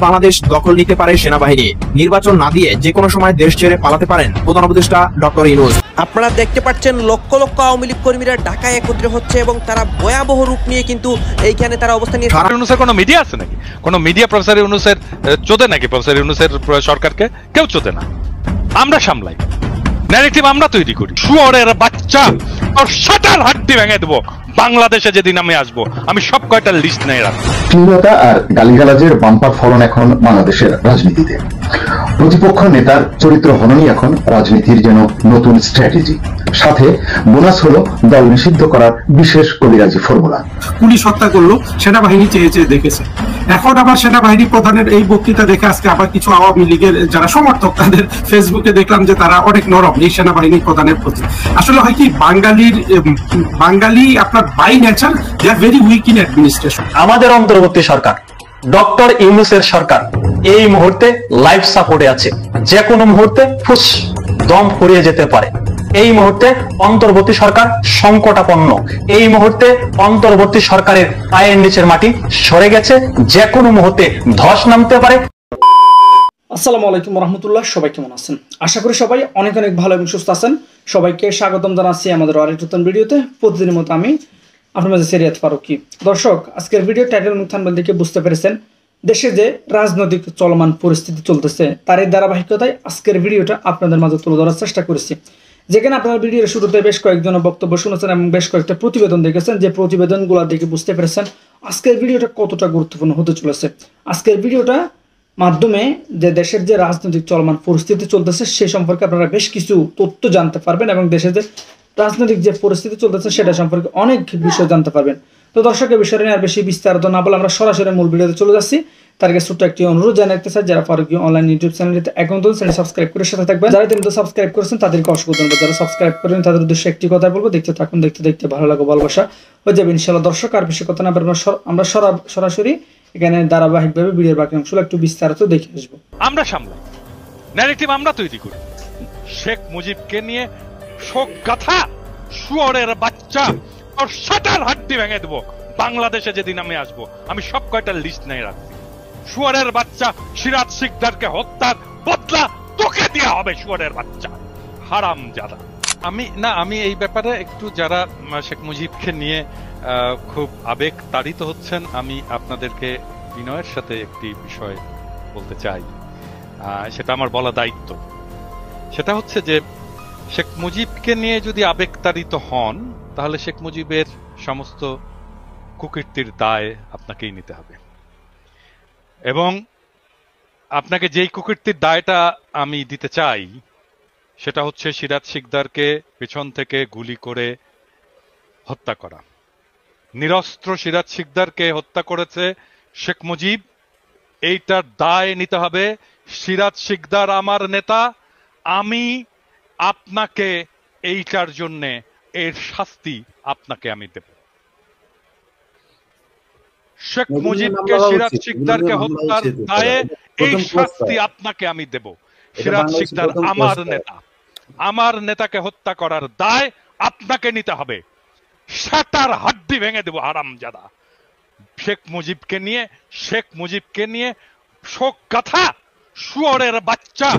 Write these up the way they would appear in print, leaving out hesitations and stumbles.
বাংলাদেশ দখল নিতে পারে সেনাবাহিনী, নির্বাচন না দিয়ে যে কোনো সময় দেশ ছেড়ে পালাতে পারেন প্রধান উপদেষ্টা ডক্টর ইউনূস। আপনারা দেখতে পাচ্ছেন লক্ষ লক্ষ আওয়ামী লীগ কর্মীরা ঢাকায় একত্রিত হচ্ছে এবং তারা ভয়াবহ রূপ নিয়ে কিন্তু এইখানে তারা অবস্থান নিয়ে। ইউনূসের কোনো মিডিয়া আছে নাকি? কোনো মিডিয়া প্রফেসর ইউনূসের চোদে নাকি? প্রফেসর ইউনূসের সরকারকে কেউ চোদে না, আমরা সামলাই, ন্যারেটিভ আমরা তৈরি করি। শুয়োরের বাচ্চা, ওর শাটার হাড্ডি ভেঙে দেবো বাংলাদেশে যেদিন আমি আসবো। আমি সব কয়টা লিস্ট নেই রাখবো। তীব্রতা আর গালিগালাজের বাম্পার ফলন এখন বাংলাদেশের রাজনীতিতে। প্রতিপক্ষ নেতার চরিত্র হননই এখন রাজনীতির যেন নতুন স্ট্র্যাটেজি। সাথে বোনাস হলো দল নিষিদ্ধ করার বিশেষ কবিরাজি ফর্মুলা। পুলিশ হত্যা করলো, সেনাবাহিনী চেয়ে চেয়ে দেখেছে। এখন আবার সেনাবাহিনী প্রধানের এই বক্তৃতা দেখে আজকে আবার কিছু আওয়ামী লীগের যারা সমর্থক তাদের ফেসবুকে দেখলাম যে তারা অনেক নরম এই সেনাবাহিনী প্রধানের প্রতি। আসলে হয় কি, বাঙালি আপনার by nature they are very weak in administration. আমাদের অন্তর্বর্তী সরকার, ডক্টর ইউনূসের সরকার এই মুহূর্তে লাইফ সাপোর্টে আছে। যে কোনো মুহূর্তে ফুস দম ফুরিয়ে যেতে পারে। এই মুহূর্তে অন্তর্বর্তী সরকার সংকটাপন্ন। এই মুহূর্তে অন্তর্বর্তী সরকারের পায়ের নিচের মাটি সরে গেছে, যে কোনো মুহূর্তে ধস নামতে পারে। আসসালামু আলাইকুম রহমতুল্লাহ, সবাই কেমন আছেন? আশা করি সবাই অনেক অনেক ভালো এবং সুস্থ আছেন। সবাইকে স্বাগতম জানাচ্ছি আমাদের আরেকটি নতুন ভিডিওতে। প্রতিদিনের মতো আমি আপনার মাঝে শরিয়ত ফারুকী। দর্শক, আজকের ভিডিও টাইটেল এবং থাম্বনেল দেখে বুঝতে পেরেছেন দেশে যে রাজনৈতিক চলমান পরিস্থিতি চলতেছে তার এই ধারাবাহিকতায় আজকের ভিডিওটা আপনাদের মাঝে তুলে ধরার চেষ্টা করেছি। যেখানে আপনারা ভিডিওর শুরুতে বেশ কয়েকজনের বক্তব্য শুনেছেন এবং বেশ কয়েকটা প্রতিবেদন দেখেছেন, যে প্রতিবেদনগুলো দেখে বুঝতে পেরেছেন আজকের ভিডিওটা কতটা গুরুত্বপূর্ণ হতে চলেছে। আজকের ভিডিওটা মাধ্যমে যে দেশের যে রাজনৈতিক চলমান পরিস্থিতি চলতেছে সে সম্পর্কে আপনারা বেশ কিছু তথ্য জানতে পারবেন এবং দেশের যে রাজনৈতিক যে পরিস্থিতি চলতেছে সেটা সম্পর্কে অনেক বিষয় জানতে পারবেন। তো দর্শকের বিষয় নিয়ে আর বেশি বিস্তারিত না বলে আমরা সরাসরি মূল ভিডিওতে চলে যাচ্ছি। তার আগে ছোট্ট একটি অনুরোধ জানাতে চাই, যারা ফারুকী অনলাইন ইউটিউব চ্যানেলটিতে এখন তো চ্যানেল সাবস্ক্রাইব করে সাথে থাকবেন। যারা ইতিমধ্যে সাবস্ক্রাইব করেছেন তাদেরকে অসংখ্য ধন্যবাদ। যারা সাবস্ক্রাইব করেন তাদের উদ্দেশ্যে একটি কথা বলবো, দেখতে থাকুন, দেখতে দেখতে ভালো লাগবে, ভালোবাসা হয়ে যাবে ইনশাআল্লাহ। দর্শক, আর বেশি কথা না বলে আমরা সরাসরি এখানে ধারাবাহিকভাবে ভিডিওর বাকি অংশগুলো একটু বিস্তারিত দেখে আসবো। আমরা সামলাই, ন্যারেটিভ আমরা তৈরি করি। শেখ মুজিবকে নিয়ে শোক গাথা, শুয়োরের বাচ্চা, ওর শাটার হাড্ডি ভেঙে দেবো বাংলাদেশে যেদিন আমি আসবো। আমি সব কয়টা লিস্ট নেই রাখছি। শুয়োরের বাচ্চা, সিরাজ শিকদারকে হত্যার বদলা তোকে দেওয়া হবে। শুয়োরের বাচ্চা, হারামজাদা। আমি এই ব্যাপারে একটু, যারা শেখ মুজিবকে নিয়ে খুব আবেগ তাড়িত হচ্ছেন, আমি আপনাদেরকে বিনয়ের সাথে একটি বিষয় বলতে চাই। সেটা আমার বলা দায়িত্ব। সেটা হচ্ছে যে শেখ মুজিবকে নিয়ে যদি আবেগ তাড়িত হন তাহলে শেখ মুজিবের সমস্ত কুকীর্তির দায় আপনাকেই নিতে হবে। এবং আপনাকে যেই কুকীর্তির দায়টা আমি দিতে চাই সেটা হচ্ছে সিরাজ শিকদারকে পেছন থেকে গুলি করে হত্যা করা। নিরস্ত্র সিরাজ শিকদারকে হত্যা করেছে শেখ মুজিব, এইটার দায় নিতে হবে। সিরাজ শিকদার আমার নেতা, আমি আপনাকে এইটার জন্যে এর শাস্তি আপনাকে আমি দেব। শেখ মুজিবকে, সিরাজ শিকদারকে হত্যার দায়ে এই শাস্তি আপনাকে আমি দেব। সিরাজ শিকদার আমার নেতা, আমার নেতাকে হত্যা করার দায় আপনাকে নিতে হবে। শাটার হাড্ডি ভেঙে দেব হারামজাদা। শেখ মুজিবকে নিয়ে শোক গাথা, শুয়োরের বাচ্চা,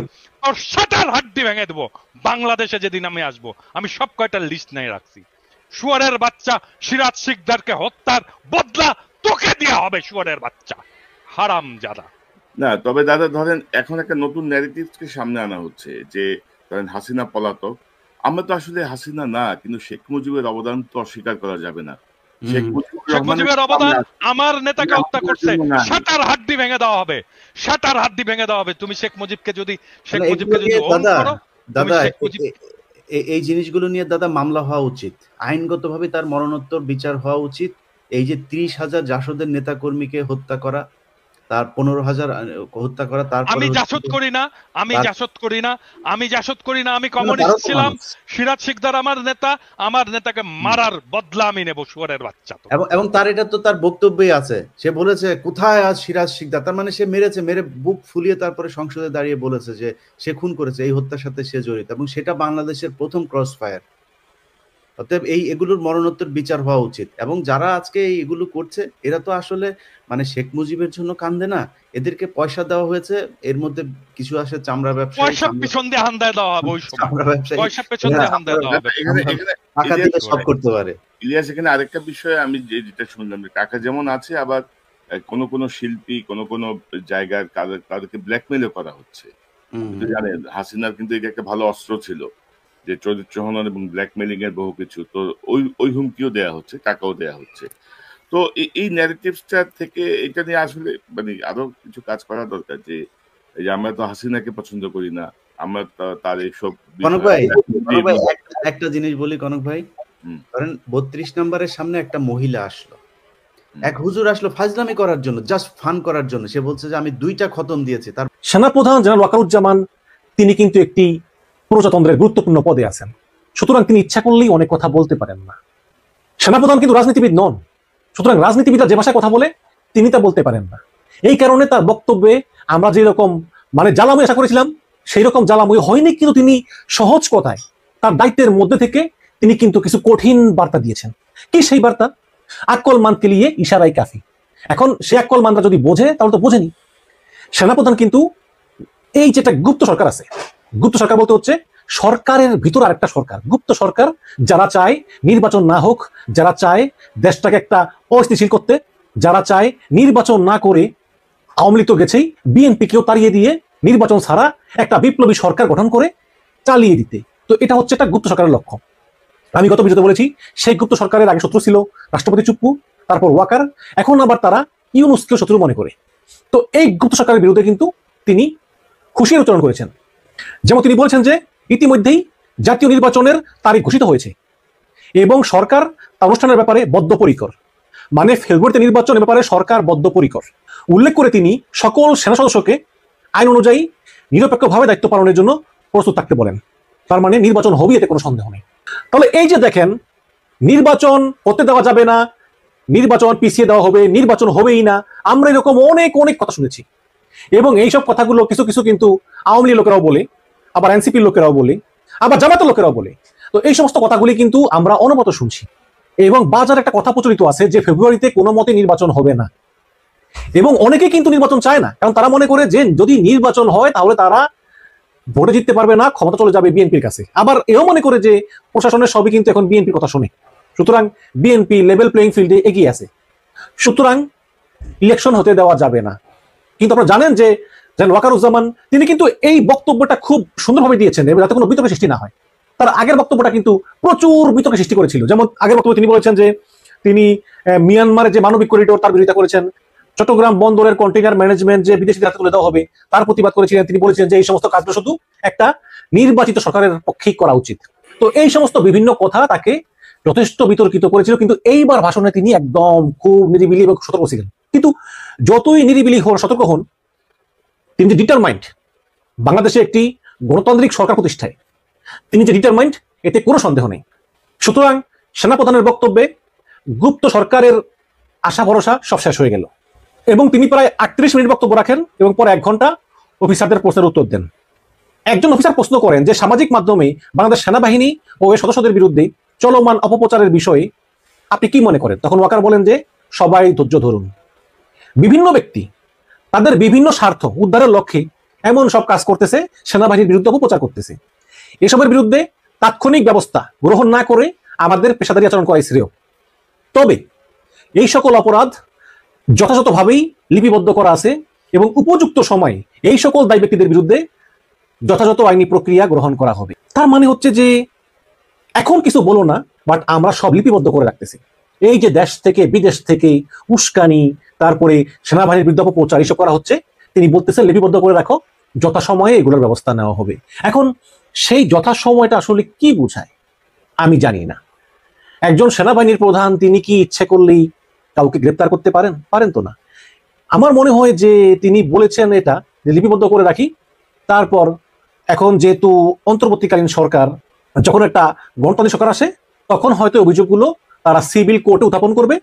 ওর শাটার হাড্ডি ভেঙে দেব বাংলাদেশে যেদিন আমি আসবো। আমি সব কয়টা লিস্ট নেই রাখছি। শুয়োরের বাচ্চা, সিরাজ শিকদারকে হত্যার বদলা তোকে দেওয়া হবে। শুয়োরের বাচ্চা, হারামজাদা। না, তবে দাদা ধরেন এখন একটা নতুন ন্যারেটিভকে সামনে আনা হচ্ছে যে ধরেন হাসিনা পলাতক। আমরা তো আসলে হাসিনা না, কিন্তু শেখ মুজিবের অবদান তো অস্বীকার করা যাবে না। শেখ মুজিবের অবদান, আমার নেতাকে হত্যা করছে, শাটার হাড্ডি ভেঙে দেওয়া হবে, শাটার হাড্ডি ভেঙে দেওয়া হবে। তুমি শেখ মুজিবকে যদি দাদা এই জিনিসগুলো নিয়ে দাদা মামলা হওয়া উচিত, আইনগতভাবে তার মরণোত্তর বিচার হওয়া উচিত। এই যে 30,000 জাসদের নেতা কর্মীকে হত্যা করা, তার 15,000 হত্যা করা, তার আমি জাসদ করি না, আমি কমিউনিস্ট ছিলাম। সিরাজ শিকদার আমার নেতা, আমার নেতাকে মারার বদলা আমি নেব। শুয়োরের বাচ্চা। এবং তার এটা তো তার বক্তব্যই আছে, সে বলেছে কোথায় আজ সিরাজ শিকদার, তার মানে সে মেরে বুক ফুলিয়ে তারপরে সংসদে দাঁড়িয়ে বলেছে যে সে খুন করেছে, এই হত্যার সাথে সে জড়িত, এবং সেটা বাংলাদেশের প্রথম ক্রস ফায়ার। অতএব এগুলোর মরণোত্তর বিচার হওয়া উচিত। এবং যারা আজকে এগুলো করছে এরা তো আসলে মানে শেখ মুজিবের জন্য কান্দে না, এদেরকে পয়সা দেওয়া হয়েছে, এর মধ্যে কিছু আসে চামড়া ব্যবসায়ী, পয়সা পেছন দিয়ে হান্দায় দেওয়া হবে ওই সময়, চামড়া ব্যবসায়ী, পয়সা পেছন দিয়ে হান্দায় দেওয়া হবে। টাকা দিলে সব করতে পারে। ইলিয়াস, এখানে আরেকটা বিষয় আমি যেটা শুনলাম, যে টাকা যেমন আছে, আবার কোন শিল্পী কোন জায়গার তাদেরকে ব্ল্যাকমেলও করা হচ্ছে। জানেন হাসিনার কিন্তু এটা একটা ভালো অস্ত্র ছিল, যে চরিত্র হনন এবং ব্ল্যাকমেলিং এর বহু কিছু, তো ওই হুমকিও দেয়া হচ্ছে, টাকাও দেয়া হচ্ছে। তো এই ন্যারেটিভসটা থেকে এটা নিয়ে আসলে মানে আরো কিছু কাজ করা দরকার, যে এই যে আমরা তো হাসিনাকে পছন্দ করি না, আমরা তার এইসব কনক ভাই একটা জিনিস বলি কনক ভাই, ধরেন 32 নম্বরের সামনে একটা মহিলা আসলো, এক হুজুর আসলো ফাজলামি করার জন্য, জাস্ট ফান করার জন্য, সে বলছে যে আমি 2টা খতম দিয়েছি। তার সেনাপ্রধান জেনারেল ওয়াকারুজ্জামান তিনি কিন্তু একটি প্রজাতন্ত্রের গুরুত্বপূর্ণ পদে আছেন, সুতরাং তিনি ইচ্ছা করলেই অনেক কথা বলতে পারেন না। সেনাপ্রধান কিন্তু রাজনীতিবিদ নন, সুতরাং রাজনীতিবিদরা যে ভাষায় কথা বলে তিনি তা বলতে পারেন না। এই কারণে তার বক্তব্যে আমরা যেরকম মানে জ্বালাময় আশা করেছিলাম সেই রকম জ্বালাময় হয়নি, কিন্তু তিনি সহজ কথায় তার দায়িত্বের মধ্যে থেকে তিনি কিন্তু কিছু কঠিন বার্তা দিয়েছেন। কি সেই বার্তা? আকল মানকে লিয়ে ইশারাই কাফি। এখন সে আকল মানরা যদি বোঝে তাহলে তো বোঝেনি। সেনাপ্রধান কিন্তু এই যেটা গুপ্ত সরকার আছে, গুপ্ত সরকার বলতে হচ্ছে সরকারের ভিতর আরেকটা সরকার, গুপ্ত সরকার, যারা চায় নির্বাচন না হোক, যারা চায় দেশটাকে একটা অস্থিতিশীল করতে, যারা চায় নির্বাচন না করে আওয়ামী লীগ তো গেছেই, বিএনপিকেও তাড়িয়ে দিয়ে নির্বাচন ছাড়া একটা বিপ্লবী সরকার গঠন করে চালিয়ে দিতে। তো এটা হচ্ছে একটা গুপ্ত সরকারের লক্ষ্য। আমি গত ভিডিওতে বলেছি সেই গুপ্ত সরকারের আগে শত্রু ছিল রাষ্ট্রপতি চুপ্পু, তারপর ওয়াকার, এখন আবার তারা ইউনূসকে শত্রু মনে করে। তো এই গুপ্ত সরকারের বিরুদ্ধে কিন্তু তিনি খুশির উচ্চারণ করেছেন। যেমন তিনি বলেছেন যে ইতিমধ্যেই জাতীয় নির্বাচনের তারিখ ঘোষিত হয়েছে এবং সরকার তার অনুষ্ঠানের ব্যাপারে বদ্ধপরিকর, মানে ফেব্রুয়ারিতে নির্বাচনের ব্যাপারে সরকার বদ্ধপরিকর। উল্লেখ করে তিনি সকল সেনা সদস্যকে আইন অনুযায়ী নিরপেক্ষভাবে দায়িত্ব পালনের জন্য প্রস্তুত থাকতে বলেন। তার মানে নির্বাচন হবে, এতে কোনো সন্দেহ নেই। তাহলে এই যে দেখেন, নির্বাচন হতে দেওয়া যাবে না, নির্বাচন পিছিয়ে দেওয়া হবে, নির্বাচন হবেই না, আমরা এরকম অনেক অনেক কথা শুনেছি এবং এইসব কথাগুলো কিছু কিছু কিন্তু আওয়ামী লীগ লোকেরাও বলে, আবার এনসিপির লোকেরাও বলে, আবার জামাতের লোকেরাও বলে। তো এই সমস্ত কথাগুলি কিন্তু আমরা অনবরত শুনছি এবং বাজারে একটা কথা প্রচলিত আছে যে ফেব্রুয়ারিতে কোনো মতে নির্বাচন হবে না, এবং অনেকে কিন্তু নির্বাচন চায় না, কারণ তারা মনে করে যে যদি নির্বাচন হয় তাহলে তারা ভোটে জিততে পারবে না, ক্ষমতা চলে যাবে বিএনপির কাছে। আবার এও মনে করে যে প্রশাসনের সবই কিন্তু এখন বিএনপির কথা শুনে, সুতরাং বিএনপি লেভেল প্লেইং ফিল্ডে এগিয়ে আছে, সুতরাং ইলেকশন হতে দেওয়া যাবে না। কিন্তু আপনারা জানেন যে ওয়াকারুজ্জামান তিনি কিন্তু এই বক্তব্যটা খুব সুন্দরভাবে দিয়েছেন এবং যাতে কোনো বিতর্কের সৃষ্টি না হয়। তার আগের বক্তব্যটা কিন্তু প্রচুর বিতর্কের সৃষ্টি করেছিল। যেমন আগের বক্তব্যে তিনি বলেছেন যে তিনি মিয়ানমারের যে মানবিক করিডোর তার বিরোধিতা করেছেন, চট্টগ্রাম বন্দরের কন্টেইনার ম্যানেজমেন্ট যে বিদেশিদের হাতে তুলে দেওয়া হবে তার প্রতিবাদ করেছিলেন। তিনি বলেছিলেন যে এই সমস্ত কাজগুলো শুধু একটা নির্বাচিত সরকারের পক্ষেই করা উচিত। তো এই সমস্ত বিভিন্ন কথা তাকে যথেষ্ট বিতর্কিত করেছিল, কিন্তু এইবার ভাষণে তিনি একদম খুব নিরিবিলি এবং সতর্ক ছিলেন। কিন্তু যতই নিরিবিলি হন, সতর্ক হন, তিনি যে ডিটারমাইন্ড বাংলাদেশে একটি গণতান্ত্রিক সরকার প্রতিষ্ঠায়, তিনি যে ডিটারমাইন্ড, এতে কোনো সন্দেহ নেই। সুতরাং সেনাপ্রধানের বক্তব্যে গুপ্ত সরকারের আশা ভরসা সব শেষ হয়ে গেল এবং তিনি প্রায় 38 মিনিট বক্তব্য রাখেন এবং পরে 1 ঘন্টা অফিসারদের প্রশ্নের উত্তর দেন। একজন অফিসার প্রশ্ন করেন যে সামাজিক মাধ্যমে বাংলাদেশ সেনাবাহিনী ও এর সদস্যদের বিরুদ্ধে চলমান অপপ্রচারের বিষয়ে আপনি কি মনে করেন? তখন ওয়াকার বলেন যে সবাই ধৈর্য ধরুন, বিভিন্ন ব্যক্তি তাদের বিভিন্ন স্বার্থ উদ্ধারের লক্ষ্যে এমন সব কাজ করতেছে, সেনাবাহিনীর বিরুদ্ধে অপপ্রচার করতেছে। এসবের বিরুদ্ধে তাৎক্ষণিক ব্যবস্থা গ্রহণ না করে আমাদের পেশাদারি আচরণ করাই শ্রেয়। তবে এই সকল অপরাধ যথাযথভাবেই লিপিবদ্ধ করা আছে এবং উপযুক্ত সময়ে এই সকল দায়ী ব্যক্তিদের বিরুদ্ধে যথাযথ আইনি প্রক্রিয়া গ্রহণ করা হবে। তার মানে হচ্ছে যে এখন কিছু বলো না, বাট আমরা সব লিপিবদ্ধ করে রাখতেছি। এই যে দেশ থেকে বিদেশ থেকে উস্কানি, তারপরে সেনাবাহিনীর বিরুদ্ধে অপপ্রচার এসব করা হচ্ছে, তিনি বলতেছেন লিপিবদ্ধ করে রাখো, যথাসময়ে এগুলোর ব্যবস্থা নেওয়া হবে। এখন সেই যথাসময়টা আসলে কি বোঝায় আমি জানি না। একজন সেনাবাহিনীর প্রধান তিনি কি ইচ্ছে করলেই কাউকে গ্রেপ্তার করতে পারেন? পারেন তো না। আমার মনে হয় যে তিনি বলেছেন এটা লিপিবদ্ধ করে রাখি, তারপর এখন যেহেতু অন্তর্বর্তীকালীন সরকার, যখন একটা গণতান্ত্রিক সরকার আসে তখন হয়তো অভিযোগগুলো তারা সিভিল কোর্টে উত্থাপন করবে,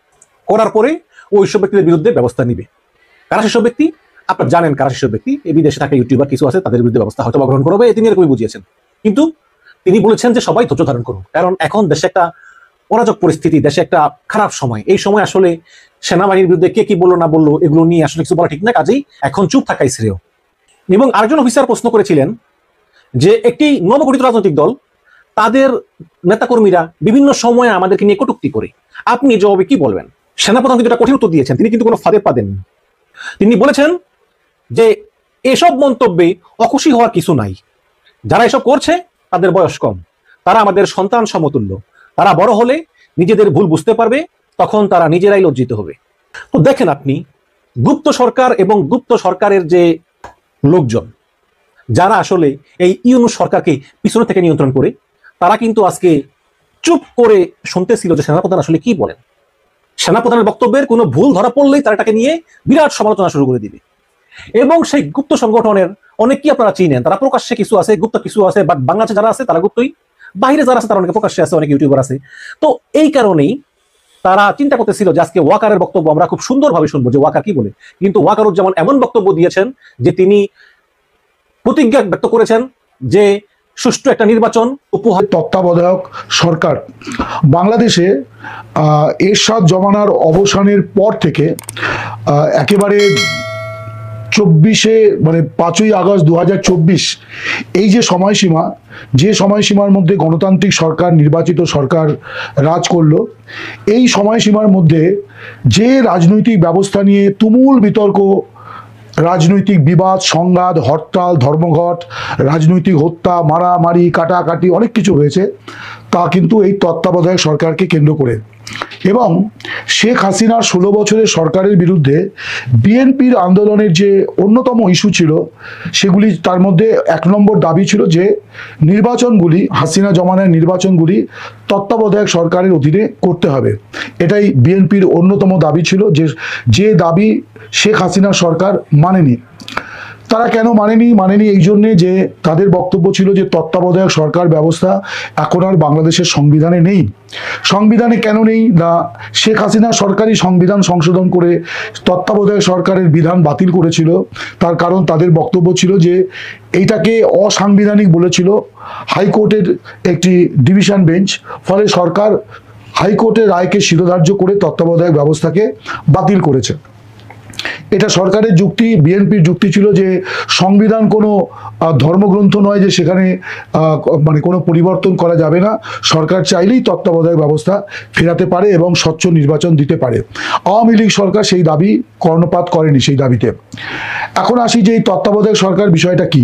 করার পরে ওই সব ব্যক্তিদের বিরুদ্ধে ব্যবস্থা নিবে। কারা সেসব ব্যক্তি? আপনারা জানেন কারা সেসব ব্যক্তি। এই বিদেশে থাকা ইউটিউবার কিছু আছে, তাদের বিরুদ্ধে ব্যবস্থা হয়তো গ্রহণ করবে, তিনি এরকমই বুঝিয়েছেন। কিন্তু তিনি বলেছেন যে সবাই ধৈর্য ধারণ করুন, কারণ এখন দেশে একটা অরাজক পরিস্থিতি, দেশে একটা খারাপ সময়। এই সময় আসলে সেনাবাহিনীর বিরুদ্ধে কে কি বললো না বললো এগুলো নিয়ে আসলে কিছু বলা ঠিক না, কাজেই এখন চুপ থাকাই শ্রেয়। এবং আরেকজন অফিসার প্রশ্ন করেছিলেন যে একটি নবগঠিত রাজনৈতিক দল, তাদের নেতাকর্মীরা বিভিন্ন সময়ে আমাদেরকে নিয়ে কটূক্তি করে, আপনি জবাবে কি বলবেন? সেনাপ্রধান কিন্তু একটা কঠিন উত্তর দিয়েছেন, তিনি কিন্তু কোনো ফাঁদে পা দেননি। তিনি বলেছেন যে এসব মন্তব্যে অখুশি হওয়ার কিছু নাই, যারা এসব করছে তাদের বয়স কম, তারা আমাদের সন্তান সমতুল্য, তারা বড় হলে নিজেদের ভুল বুঝতে পারবে, তখন তারা নিজেরাই লজ্জিত হবে। তো দেখেন আপনি, গুপ্ত সরকার এবং গুপ্ত সরকারের যে লোকজন যারা আসলে এই ইউনূস সরকারকে পিছনে থেকে নিয়ন্ত্রণ করে, তারা কিন্তু আজকে চুপ করে শুনতেছিল যে সেনাপ্রধান আসলে কি বলেন। সেনাপ্রধানের বক্তব্যের কোনো ভুল ধরা পড়লেই তারা এটাকে নিয়ে বিরাট সমালোচনা শুরু করে দিবে। এবং সেই গুপ্ত সংগঠনের অনেকেই আপনারা চিনেন, তারা প্রকাশ্যে কিছু আছে, গুপ্ত কিছু আছে, বাট বাংলাদেশে যারা আছে তারা গুপ্তই, বাইরে যারা আছে তারা অনেকে প্রকাশ্যে আছে, অনেক ইউটিউবার আছে। তো এই কারণেই তারা চিন্তা করতেছিল যে আজকে ওয়াকারের বক্তব্য আমরা খুব সুন্দরভাবে শুনবো যে ওয়াকার কি বলে। কিন্তু ওয়াকারুজ্জামান এমন বক্তব্য দিয়েছেন যে তিনি প্রতিজ্ঞা ব্যক্ত করেছেন যে সুষ্ঠু একটা নির্বাচন উপহার। তত্ত্বাবধায়ক সরকার বাংলাদেশে এরশাদ জমানার অবসানের পর থেকে একেবারে 5ই আগস্ট 2024 এই যে সময়সীমা, যে সময়সীমার মধ্যে গণতান্ত্রিক সরকার, নির্বাচিত সরকার রাজ করলো, এই সময়সীমার মধ্যে যে রাজনৈতিক ব্যবস্থা নিয়ে তুমুল বিতর্ক, রাজনৈতিক বিবাদ, সংঘাত, হরতাল, ধর্মঘট, রাজনৈতিক হত্যা, মারামারি, কাটাকাটি অনেক কিছু হয়েছে, তা কিন্তু এই তত্ত্বাবধায়ক সরকারকে কেন্দ্র করে। এবং শেখ হাসিনার 16 বছরের সরকারের বিরুদ্ধে বিএনপির আন্দোলনের যে অন্যতম ইস্যু ছিল, সেগুলি তার মধ্যে 1 নম্বর দাবি ছিল যে নির্বাচনগুলি, হাসিনা জমানার নির্বাচনগুলি তত্ত্বাবধায়ক সরকারের অধীনে করতে হবে। এটাই বিএনপির অন্যতম দাবি ছিল, যে দাবি শেখ হাসিনার সরকার মানেনি। তারা কেন মানেনি এই জন্যে যে তাদের বক্তব্য ছিল যে তত্ত্বাবধায়ক সরকার ব্যবস্থা এখন আর বাংলাদেশের সংবিধানে নেই। সংবিধানে কেন নেই না, শেখ হাসিনা সরকারই সংবিধান সংশোধন করে তত্ত্বাবধায়ক সরকারের বিধান বাতিল করেছিল। তার কারণ তাদের বক্তব্য ছিল যে এইটাকে অসাংবিধানিক বলেছিল হাইকোর্টের একটি ডিভিশন বেঞ্চ, ফলে সরকার হাইকোর্টের রায়কে শিরোধার্য করে তত্ত্বাবধায়ক ব্যবস্থাকে বাতিল করেছে। এটা সরকারের যুক্তি। বিএনপির যুক্তি ছিল যে সংবিধান কোনো ধর্মগ্রন্থ নয় যে সেখানে মানে কোনো পরিবর্তন করা যাবে না, সরকার চাইলেই তত্ত্বাবধায়ক ব্যবস্থা ফেরাতে পারে এবং স্বচ্ছ নির্বাচন দিতে পারে। আওয়ামী লীগ সরকার সেই দাবি কর্ণপাত করেনি সেই দাবিতে। এখন আসি যে এই তত্ত্বাবধায়ক সরকার বিষয়টা কি।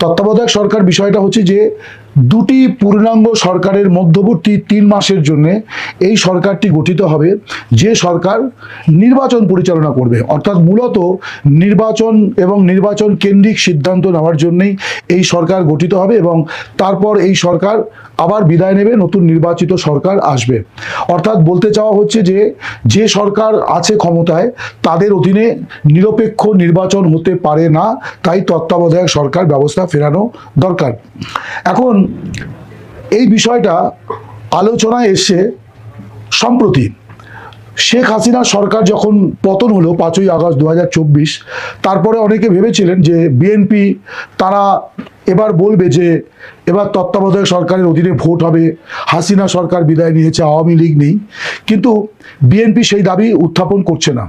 তত্ত্বাবধায়ক সরকার বিষয়টা হচ্ছে যে দুটি পূর্ণাঙ্গ সরকারের মধ্যবর্তী 3 মাসের জন্য এই সরকারটি গঠিত হবে, যে সরকার নির্বাচন পরিচালনা করবে। অর্থাৎ মূলত নির্বাচন এবং নির্বাচন কেন্দ্রিক সিদ্ধান্ত নেওয়ার জন্যই এই সরকার গঠিত হবে এবং তারপর এই সরকার আবার বিদায় নেবে, নতুন নির্বাচিত সরকার আসবে। অর্থাৎ বলতে চাওয়া হচ্ছে যে সরকার আছে ক্ষমতায় তাদের অধীনে নিরপেক্ষ নির্বাচন হতে পারে না, তাই তত্ত্বাবধায়ক সরকার ব্যবস্থা ফেরানো দরকার। এখন এই বিষয়টা আলোচনায় এসে সম্প্রতি শেখ হাসিনা সরকার যখন পতন হলো 5ই আগস্ট 2024, তারপরে অনেকে ভেবেছিলেন যে বিএনপি তারা এবার বলবে যে এবার তত্ত্বাবধায়ক সরকারের অধীনে ভোট হবে, হাসিনা সরকার বিদায় নিয়েছে, আওয়ামী লীগ নেই। কিন্তু বিএনপি সেই দাবি উত্থাপন করছে না।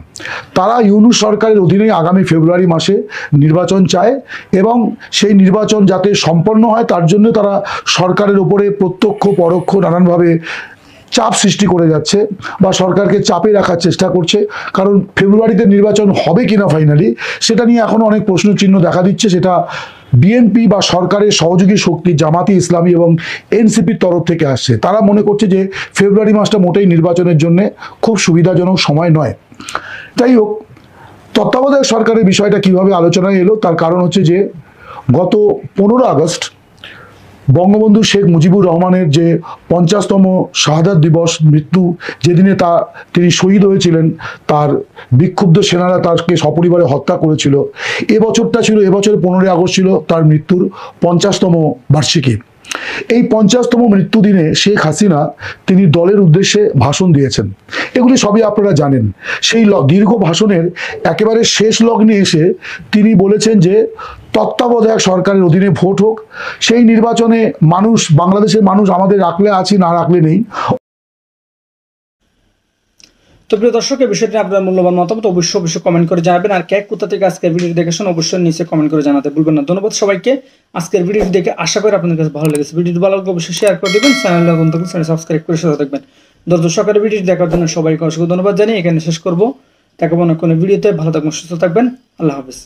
তারা ইউনূস সরকারের অধীনে আগামী ফেব্রুয়ারি মাসে নির্বাচন চায় এবং সেই নির্বাচন যাতে সম্পন্ন হয় তার জন্য তারা সরকারের উপরে প্রত্যক্ষ পরোক্ষ নানানভাবে চাপ সৃষ্টি করে যাচ্ছে বা সরকারকে চাপে রাখার চেষ্টা করছে। কারণ ফেব্রুয়ারিতে নির্বাচন হবে কিনা ফাইনালি সেটা নিয়ে এখনো অনেক প্রশ্নচিহ্ন দেখা দিচ্ছে। সেটা বিএনপি বা সরকারের সহযোগী শক্তি জামাতি ইসলামী এবং এনসিপির তরফ থেকে আসছে। তারা মনে করছে যে ফেব্রুয়ারি মাসটা মোটেই নির্বাচনের জন্য খুব সুবিধাজনক সময় নয়। যাই হোক, তত্ত্বাবধায়ক সরকারের বিষয়টা কিভাবে আলোচনায় এলো তার কারণ হচ্ছে যে গত 15 আগস্ট বঙ্গবন্ধু শেখ মুজিবুর রহমানের যে 50তম শাহাদাত দিবস, মৃত্যু, যেদিনে তিনি শহীদ হয়েছিলেন, তার বিক্ষুব্ধ সেনারা তাকে সপরিবারে হত্যা করেছিল। এবছর 15 আগস্ট ছিল তার মৃত্যুর 50তম বার্ষিকী। এই 50তম মৃত্যু দিনে শেখ হাসিনা তিনি দলের উদ্দেশ্যে ভাষণ দিয়েছেন। এগুলি সবই আপনারা জানেন। সেই দীর্ঘ ভাষণের একেবারে শেষ লগ্নে এসে তিনি বলেছেন যে তত্ত্বাবধায়ক সরকারের অধীনে ভোট হোক, সেই নির্বাচনে বাংলাদেশের মানুষ আমাদের রাখলে আছি, না রাখলে নেই। তো প্রিয় দর্শক, এই বিষয়টি আপনার মূল্যবান মতামত অবশ্যই কমেন্ট করে জানাবেন। আর কে কোথা থেকে আজকের ভিডিও দেখেছেন অবশ্যই নিচে কমেন্ট করে জানাতে ভুলবেন না। ধন্যবাদ সবাইকে। আজকের ভিডিও দেখে আশা করি আপনাদের কাছে ভালো লেগেছে। ভিডিওটি ভালো লাগলে অবশ্যই শেয়ার করে দেবেন, চ্যানেল সাবস্ক্রাইব করে সাথে থাকবেন। দর্শকের ভিডিও দেখার জন্য সবাইকে অসংখ্য ধন্যবাদ জানিয়ে এখানে শেষ করবো। দেখাবো না কোনো ভিডিওতে। ভালো থাকবেন, সুস্থ থাকবেন। আল্লাহ হাফেজ।